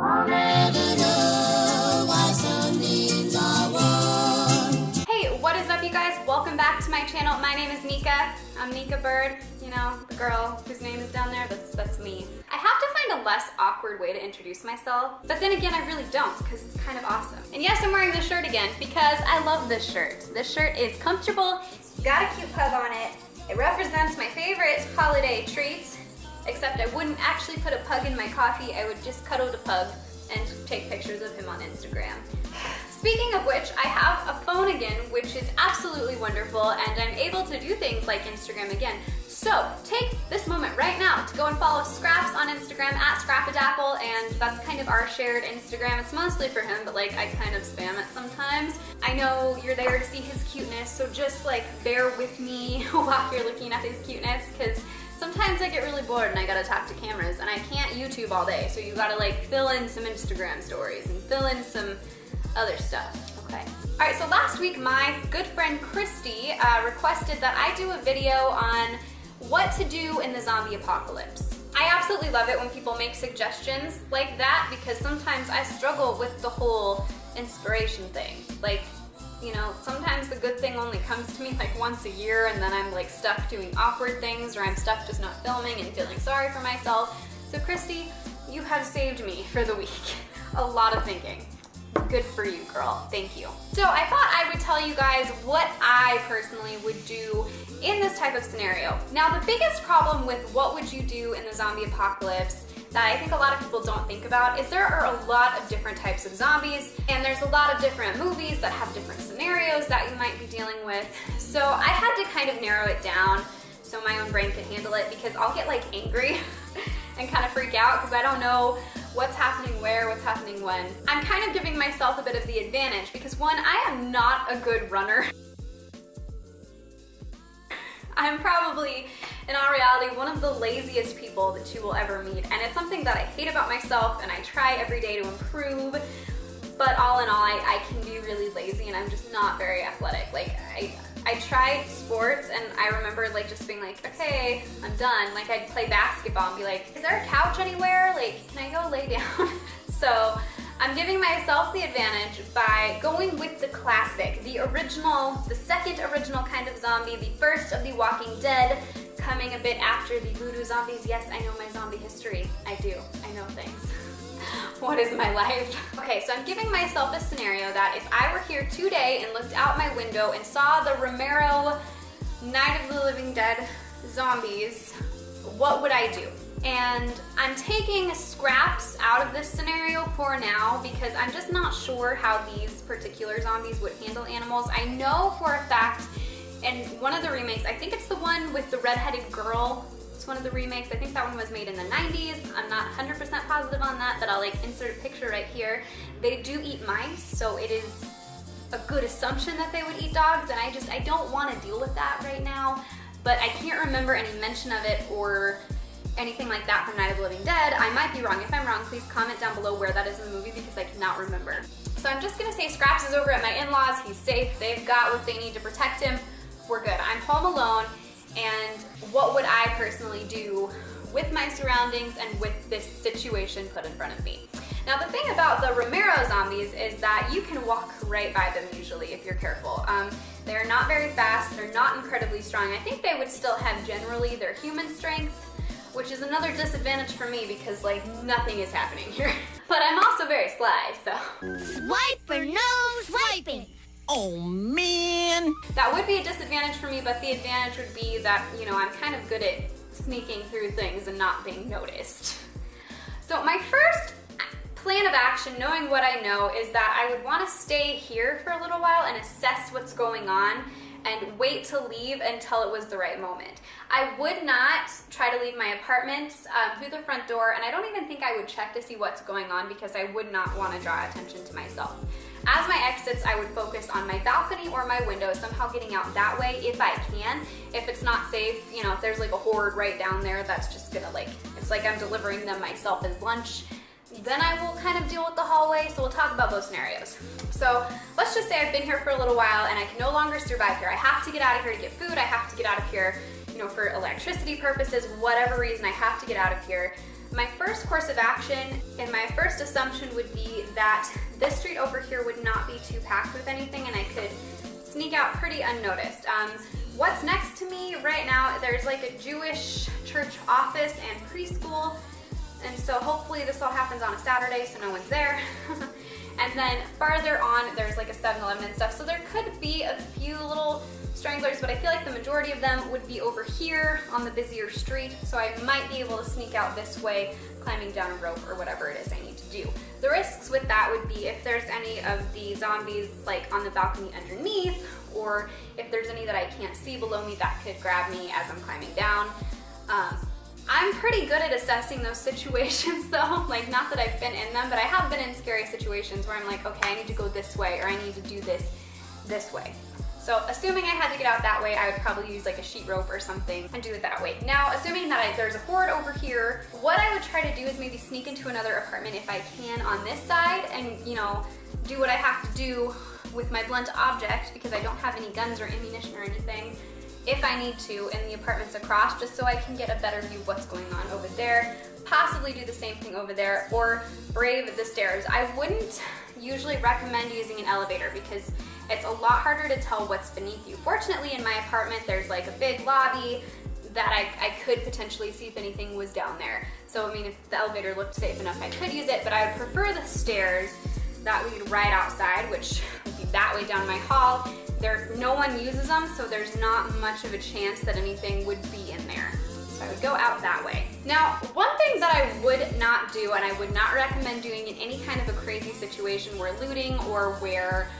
Hey, what is up you guys? Welcome back to my channel. My name is Nica. I'm Nica Bird, you know, the girl whose name is down there. That's me. I have to find a less awkward way to introduce myself, but then again, I really don't because it's kind of awesome. And yes, I'm wearing this shirt again because I love this shirt. This shirt is comfortable, it's got a cute pug on it. It represents my favorite holiday treats, except I wouldn't actually put a pug in my coffee. I would just cuddle the pug and take pictures of him on Instagram. Speaking of which, I have a phone again, which is absolutely wonderful, and I'm able to do things like Instagram again. So take this moment right now to go and follow Scraps on Instagram at Scrappadapple, and that's kind of our shared Instagram. It's mostly for him, but like I kind of spam it sometimes. I know you're there to see his cuteness, so just like bear with me while you're looking at his cuteness, because sometimes I get really bored and I gotta talk to cameras and I can't YouTube all day, so you gotta like fill in some Instagram stories and fill in some other stuff, okay? All right, so last week my good friend Christy requested that I do a video on what to do in the zombie apocalypse. I absolutely love it when people make suggestions like that because sometimes I struggle with the whole inspiration thing. Like, you know, sometimes the good thing only comes to me like once a year and then I'm like stuck doing awkward things or I'm stuck just not filming and feeling sorry for myself. So Christy, you have saved me for the week. A lot of thinking. Good for you, girl. Thank you. So I thought I would tell you guys what I personally would do in this type of scenario. Now, the biggest problem with what would you do in the zombie apocalypse that I think a lot of people don't think about is there are a lot of different types of zombies, and there's a lot of different movies that have different scenarios that you might be dealing with. So I had to kind of narrow it down so my own brain could handle it because I'll get like angry and kind of freak out because I don't know what's happening where, what's happening when. I'm kind of giving myself a bit of the advantage because one, I am not a good runner. I'm probably, in all reality, one of the laziest people that you will ever meet, and it's something that I hate about myself and I try every day to improve, but all in all, I can be really lazy and I'm just not very athletic. Like, I tried sports and I remember like just being like, okay, I'm done. Like I'd play basketball and be like, is there a couch anywhere? Like, can I go lay down? So I'm giving myself the advantage by going with the classic, the original, the second original kind of zombie, the first of the Walking Dead, coming a bit after the voodoo zombies. Yes, I know my zombie history. I do. I know things. What is my life? Okay, so I'm giving myself a scenario that if I were here today and looked out my window and saw the Romero Night of the Living Dead zombies, what would I do? And I'm taking Scraps out of this scenario for now because I'm just not sure how these particular zombies would handle animals. I know for a fact in one of the remakes, I think it's the one with the redheaded girl. It's one of the remakes. I think that one was made in the 90s. I'm not 100% positive on that, but I'll like insert a picture right here. They do eat mice, so it is a good assumption that they would eat dogs, and I don't want to deal with that right now, but I can't remember any mention of it or anything like that from Night of the Living Dead. I might be wrong. If I'm wrong, please comment down below where that is in the movie because I cannot remember. So I'm just gonna say Scraps is over at my in-laws. He's safe. They've got what they need to protect him. We're good. I'm home alone. And what would I personally do with my surroundings and with this situation put in front of me? Now the thing about the Romero zombies is that you can walk right by them usually if you're careful. They're not very fast, they're not incredibly strong. I think they would still have generally their human strength, which is another disadvantage for me because like nothing is happening here. But I'm also very sly, so. Swipe or no swiping? Oh man! That would be a disadvantage for me, but the advantage would be that, you know, I'm kind of good at sneaking through things and not being noticed. So my first plan of action, knowing what I know, is that I would want to stay here for a little while and assess what's going on and wait to leave until it was the right moment. I would not try to leave my apartment through the front door, and I don't even think I would check to see what's going on because I would not want to draw attention to myself. As my exits, I would focus on my balcony or my window, somehow getting out that way if I can. If it's not safe, you know, if there's like a horde right down there, that's just gonna like, it's like I'm delivering them myself as lunch. Then I will kind of deal with the hallway, so we'll talk about those scenarios. So let's just say I've been here for a little while and I can no longer survive here. I have to get out of here to get food, I have to get out of here, you know, for electricity purposes, whatever reason, I have to get out of here. My first course of action and my first assumption would be that this street over here would not be too packed with anything and I could sneak out pretty unnoticed. What's next to me right now, there's like a Jewish church office and preschool, and so hopefully this all happens on a Saturday so no one's there. And then farther on, there's like a 7-Eleven and stuff, so there could be a few little stranglers, but I feel like the majority of them would be over here on the busier street, so I might be able to sneak out this way, climbing down a rope or whatever it is I need to do. The risks with that would be if there's any of the zombies like on the balcony underneath, or if there's any that I can't see below me that could grab me as I'm climbing down. I'm pretty good at assessing those situations though, like not that I've been in them, but I have been in scary situations where I'm like, okay, I need to go this way, or I need to do this way. So assuming I had to get out that way, I would probably use like a sheet rope or something and do it that way. Now, assuming that there's a horde over here, what I would try to do is maybe sneak into another apartment if I can on this side and, you know, do what I have to do with my blunt object because I don't have any guns or ammunition or anything if I need to in the apartments across, just so I can get a better view of what's going on over there. Possibly do the same thing over there or brave the stairs. I wouldn't usually recommend using an elevator because it's a lot harder to tell what's beneath you. Fortunately, in my apartment, there's like a big lobby that I could potentially see if anything was down there. So, I mean, if the elevator looked safe enough, I could use it, but I would prefer the stairs that lead right outside, which would be that way down my hall. No one uses them, so there's not much of a chance that anything would be in there. So I would go out that way. Now, one thing that I would not do, and I would not recommend doing in any kind of a crazy situation where looting or where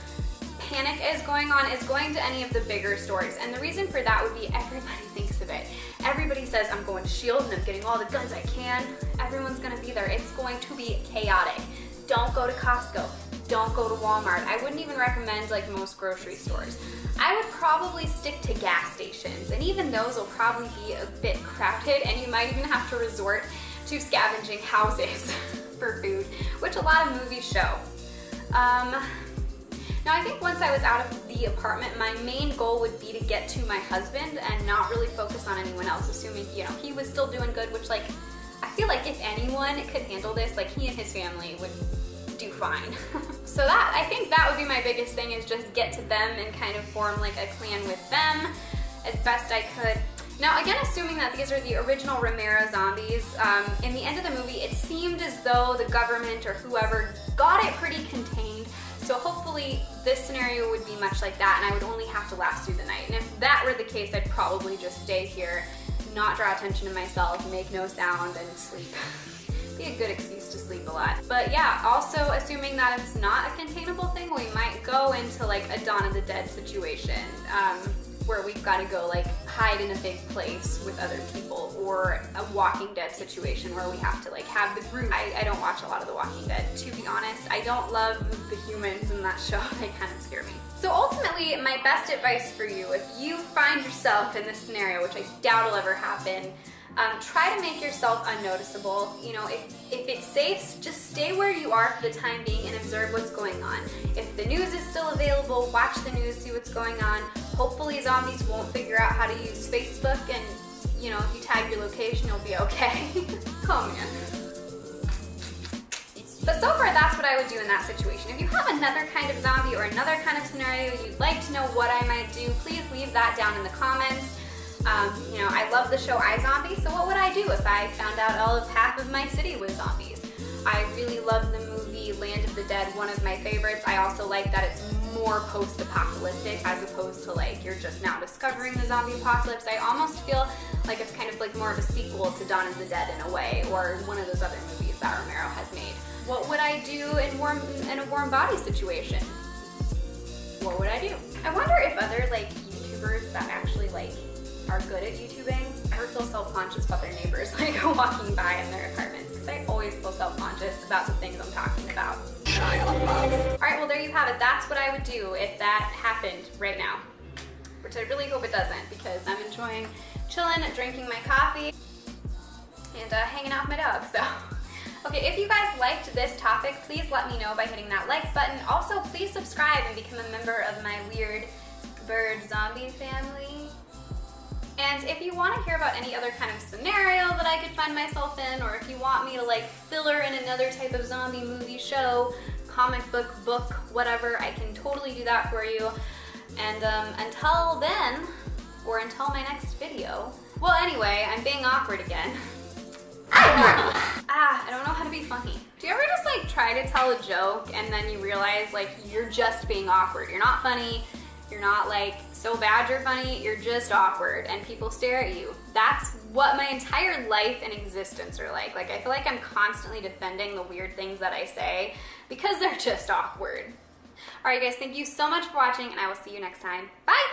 panic is going on, is going to any of the bigger stores. And the reason for that would be everybody thinks of it. Everybody says, I'm going to Shield and I'm getting all the guns I can. Everyone's gonna be there. It's going to be chaotic. Don't go to Costco. Don't go to Walmart. I wouldn't even recommend like most grocery stores. I would probably stick to gas stations, and even those will probably be a bit crowded, and you might even have to resort to scavenging houses for food, which a lot of movies show. Now I think once I was out of the apartment, my main goal would be to get to my husband and not really focus on anyone else, assuming, you know, he was still doing good, which like, I feel like if anyone could handle this, like he and his family would do fine. So that, I think that would be my biggest thing, is just get to them and kind of form like a clan with them as best I could. Now again, assuming that these are the original Romero zombies, in the end of the movie it seemed as though the government or whoever got it pretty contained, so hopefully this scenario would be much like that and I would only have to last through the night. And if that were the case, I'd probably just stay here, not draw attention to myself, make no sound, and sleep. Be a good excuse to sleep a lot. But yeah, also assuming that it's not a containable thing, we might go into like a Dawn of the Dead situation, where we've got to go like hide in a big place with other people, or a Walking Dead situation where we have to like have the group. I don't watch a lot of The Walking Dead, to be honest. I don't love the humans in that show. They kind of scare me. So ultimately, my best advice for you, if you find yourself in this scenario, which I doubt will ever happen, try to make yourself unnoticeable. You know, if it's safe, just stay where you are for the time being and observe what's going on. If the news is still available, watch the news, see what's going on. Hopefully zombies won't figure out how to use Facebook, and, you know, if you tag your location, you'll be okay. Oh man. But so far, that's what I would do in that situation. If you have another kind of zombie or another kind of scenario you'd like to know what I might do, please leave that down in the comments. You know, I love the show iZombie, so what would I do if I found out half of my city was zombies? I really love the movie Land of the Dead, one of my favorites. I also like that it's more post-apocalyptic as opposed to like you're just now discovering the zombie apocalypse. I almost feel like it's kind of like more of a sequel to Dawn of the Dead in a way, or one of those other movies that Romero has made. What would I do in a warm body situation? What would I do? I wonder if other like YouTubers that actually like are good at YouTubing ever feel self-conscious about their neighbors like walking by in their apartments, because I always feel self-conscious about the things I'm talking about. Alright, well there you have it. That's what I would do if that happened right now. Which I really hope it doesn't, because I'm enjoying chilling, drinking my coffee, and hanging out with my dog, so. Okay, if you guys liked this topic, please let me know by hitting that like button. Also, please subscribe and become a member of my weird bird zombie family. And if you want to hear about any other kind of scenario that I could find myself in, or if you want me to like fill her in another type of zombie movie, show, comic book, whatever, I can totally do that for you. And until then, or until my next video, well anyway, I'm being awkward again. I don't know how to be funny. Do you ever just like try to tell a joke and then you realize like you're just being awkward? You're not funny, you're not like so bad you're funny, you're just awkward and people stare at you. That's what my entire life and existence are like. Like I feel like I'm constantly defending the weird things that I say because they're just awkward. All right guys, thank you so much for watching and I will see you next time. Bye!